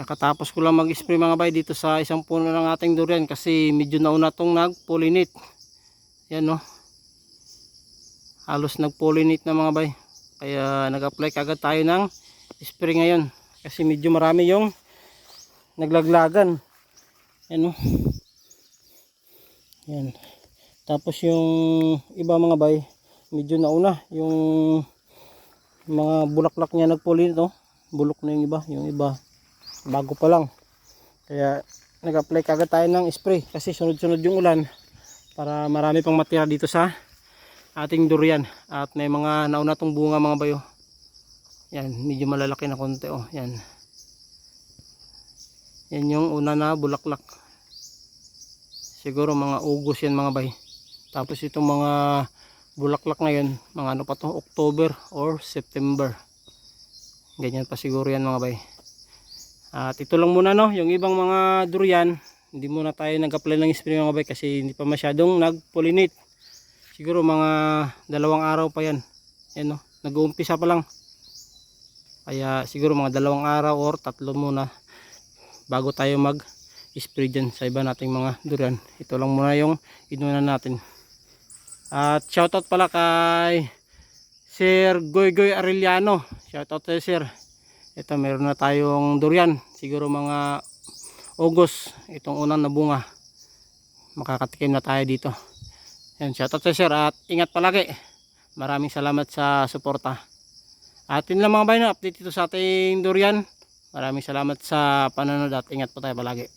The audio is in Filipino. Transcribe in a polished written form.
Kakatapos ko lang mag-spray mga bay dito sa isang puno ng ating durian kasi medyo nauna tong nag-pollinate. Yan no. Halos nag-pollinate na mga bay. Kaya nag-apply kagad tayo ng spray ngayon. Kasi medyo marami yung naglaglagan. Yan no. Yan. Tapos yung iba mga bay, medyo nauna. Yung mga bulaklak niya nag-pollinate no. Bulok na yung iba bago pa lang. Kaya nag-apply kagad tayo ng spray kasi sunod-sunod yung ulan para marami pang matira dito sa ating durian. At may mga nauna tong bunga mga bayo. Yan, medyo malalaki na konti oh. Yan. Yan yung una na bulaklak. Siguro mga August yan mga bay. Tapos itong mga bulaklak ngayon, mga ano pa to, October or September. Ganyan pa siguro yan mga bay. At ito lang muna no, yung ibang mga durian, hindi muna tayo nag-apply ng spray mga bay kasi hindi pa masyadong nag-pollinate. Siguro mga 2 araw pa yan. Yan no, nag-uumpisa pa lang. Kaya siguro mga 2 araw or 3 muna bago tayo mag-spray dyan sa iba nating mga durian. Ito lang muna yung inuna natin. At shoutout pala kay Sir Goygoy Arellano. Shoutout tayo sir. Ito meron na tayong durian. Siguro mga August. Itong unang nabunga. Makakatikim na tayo dito. Yan, shoutout tayo sir. At ingat palagi. Maraming salamat sa suporta. At yun lang mga bayan. Update dito sa ating durian. Maraming salamat sa panonood at ingat po tayo palagi.